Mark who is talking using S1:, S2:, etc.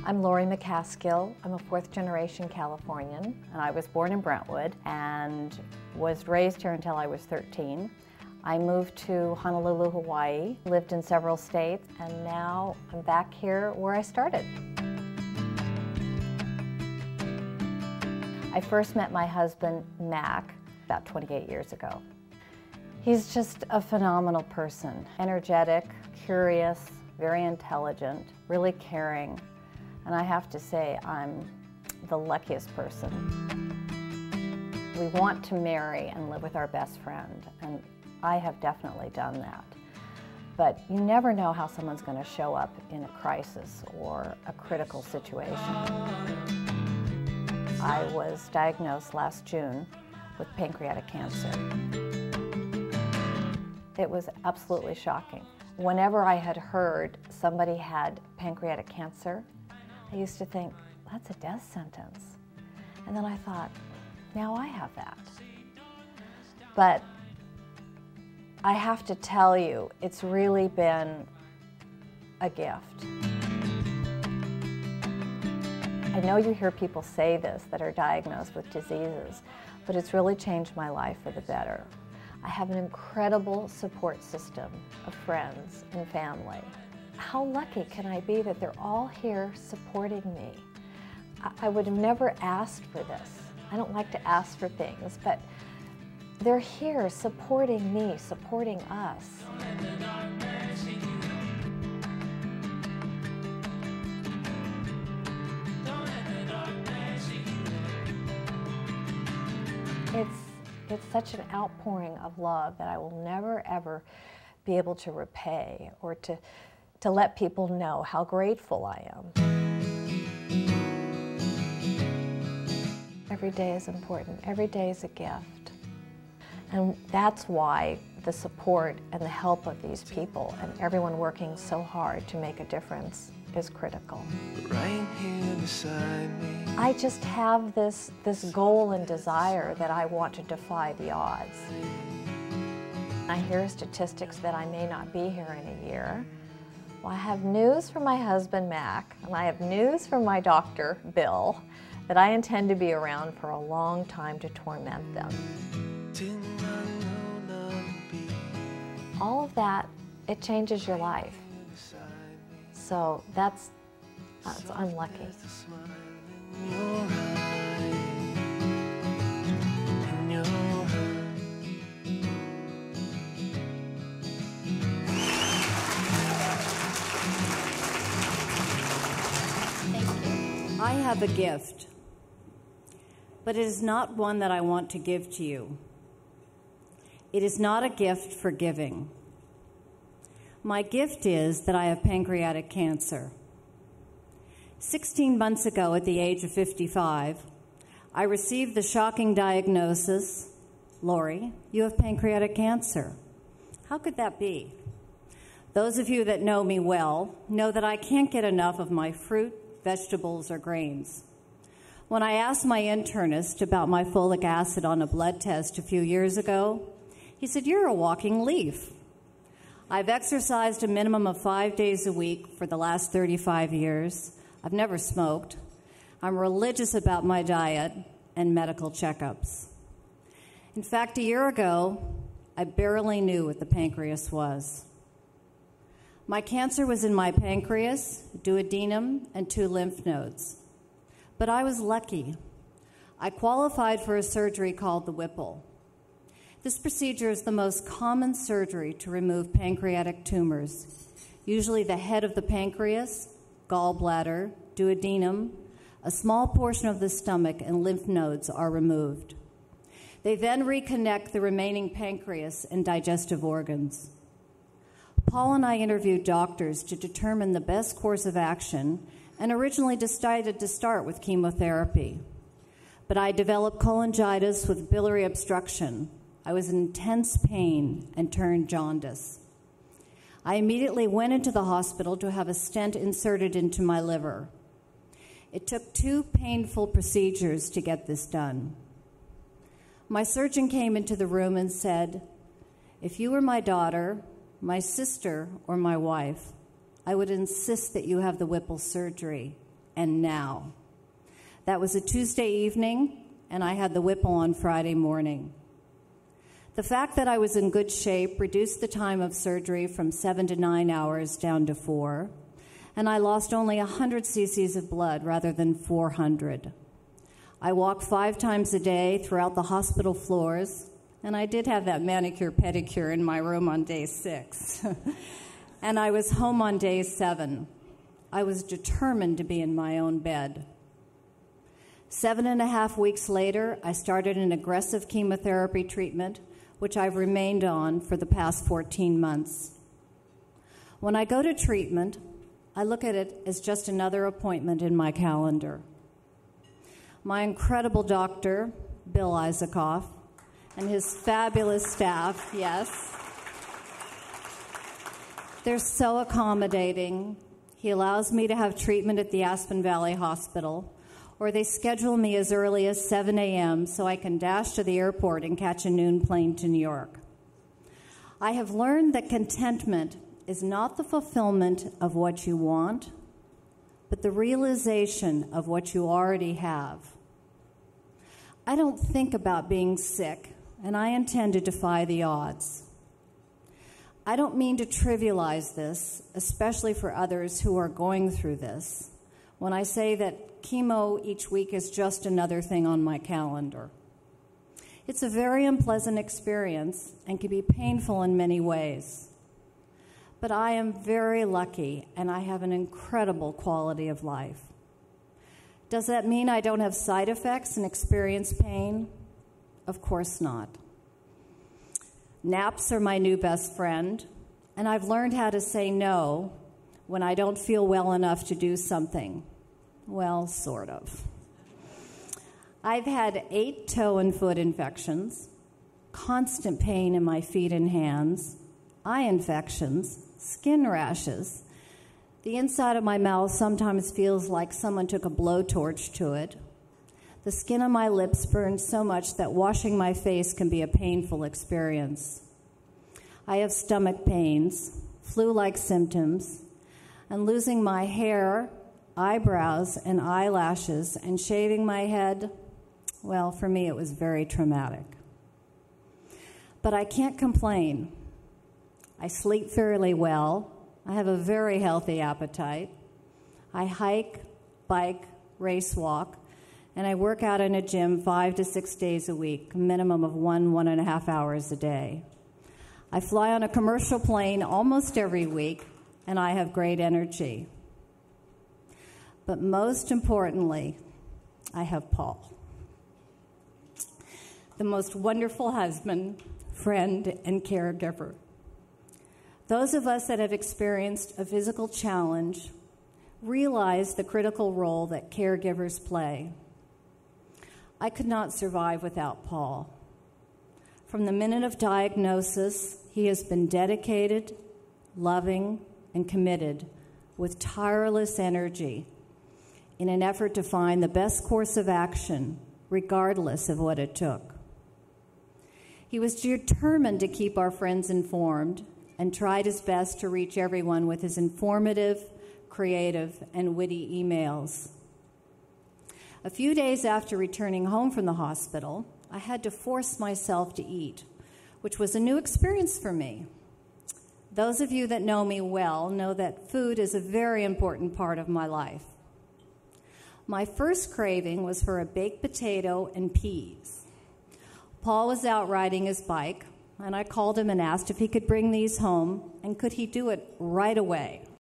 S1: I'm Laurie MacCaskill. I'm a fourth-generation Californian, and I was born in Brentwood and was raised here until I was 13. I moved to Honolulu, Hawaii, lived in several states, and now I'm back here where I started. I first met my husband, Mac, about 28 years ago. He's just a phenomenal person, energetic, curious, very intelligent, really caring. And I have to say, I'm the luckiest person. We want to marry and live with our best friend, and I have definitely done that. But you never know how someone's going to show up in a crisis or a critical situation. I was diagnosed last June with pancreatic cancer. It was absolutely shocking. Whenever I had heard somebody had pancreatic cancer, I used to think, that's a death sentence. And then I thought, now I have that. But I have to tell you, it's really been a gift. I know you hear people say this that are diagnosed with diseases, but it's really changed my life for the better. I have an incredible support system of friends and family. How lucky can I be that they're all here supporting me? I would have never asked for this. I don't like to ask for things, but they're here supporting me, supporting us. It's such an outpouring of love that I will never, ever be able to repay or to let people know how grateful I am. Every day is important. Every day is a gift. And that's why the support and the help of these people and everyone working so hard to make a difference is critical. Right here beside me. I just have this goal and desire that I want to defy the odds. I hear statistics that I may not be here in a year. Well, I have news from my husband, Mac, and I have news from my doctor, Bill, that I intend to be around for a long time to torment them. All of that, it changes your life. So that's unlucky.
S2: I have a gift, but it is not one that I want to give to you. It is not a gift for giving. My gift is that I have pancreatic cancer. 16 months ago, at the age of 55, I received the shocking diagnosis, Laurie, you have pancreatic cancer. How could that be? Those of you that know me well know that I can't get enough of my fruit, vegetables, or grains. When I asked my internist about my folic acid on a blood test a few years ago, he said, "You're a walking leaf." I've exercised a minimum of 5 days a week for the last 35 years. I've never smoked. I'm religious about my diet and medical checkups. In fact, a year ago, I barely knew what the pancreas was. My cancer was in my pancreas, duodenum, and 2 lymph nodes. But I was lucky. I qualified for a surgery called the Whipple. This procedure is the most common surgery to remove pancreatic tumors, usually the head of the pancreas, gallbladder, duodenum, a small portion of the stomach, and lymph nodes are removed. They then reconnect the remaining pancreas and digestive organs. Paul and I interviewed doctors to determine the best course of action and originally decided to start with chemotherapy. But I developed cholangitis with biliary obstruction. I was in intense pain and turned jaundice. I immediately went into the hospital to have a stent inserted into my liver. It took 2 painful procedures to get this done. My surgeon came into the room and said, "If you were my daughter, my sister, or my wife, I would insist that you have the Whipple surgery and now. That was a Tuesday evening, and I had the Whipple on Friday morning. The fact that I was in good shape reduced the time of surgery from 7 to 9 hours down to 4, and I lost only 100 cc's of blood rather than 400. I walked 5 times a day throughout the hospital floors, and I did have that manicure pedicure in my room on day 6. And I was home on day 7. I was determined to be in my own bed. 7.5 weeks later, I started an aggressive chemotherapy treatment, which I've remained on for the past 14 months. When I go to treatment, I look at it as just another appointment in my calendar. My incredible doctor, Bill Isaacoff, and his fabulous staff, yes, they're so accommodating. He allows me to have treatment at the Aspen Valley Hospital, or they schedule me as early as 7 a.m. so I can dash to the airport and catch a noon plane to New York. I have learned that contentment is not the fulfillment of what you want, but the realization of what you already have. I don't think about being sick, and I intend to defy the odds. I don't mean to trivialize this, especially for others who are going through this, when I say that chemo each week is just another thing on my calendar. It's a very unpleasant experience and can be painful in many ways. But I am very lucky, and I have an incredible quality of life. Does that mean I don't have side effects and experience pain? Of course not. Naps are my new best friend, and I've learned how to say no when I don't feel well enough to do something. Well, sort of. I've had 8 toe and foot infections, constant pain in my feet and hands, eye infections, skin rashes. The inside of my mouth sometimes feels like someone took a blowtorch to it. The skin on my lips burns so much that washing my face can be a painful experience. I have stomach pains, flu-like symptoms, and losing my hair, eyebrows, and eyelashes, and shaving my head, well, for me it was very traumatic. But I can't complain. I sleep fairly well. I have a very healthy appetite. I hike, bike, race walk, and I work out in a gym 5 to 6 days a week, a minimum of 1.5 hours a day. I fly on a commercial plane almost every week, and I have great energy. But most importantly, I have Paul, the most wonderful husband, friend, and caregiver. Those of us that have experienced a physical challenge realize the critical role that caregivers play. I could not survive without Paul. From the minute of diagnosis, he has been dedicated, loving, and committed with tireless energy in an effort to find the best course of action, regardless of what it took. He was determined to keep our friends informed and tried his best to reach everyone with his informative, creative, and witty emails. A few days after returning home from the hospital, I had to force myself to eat, which was a new experience for me. Those of you that know me well know that food is a very important part of my life. My first craving was for a baked potato and peas. Paul was out riding his bike, and I called him and asked if he could bring these home, and could he do it right away.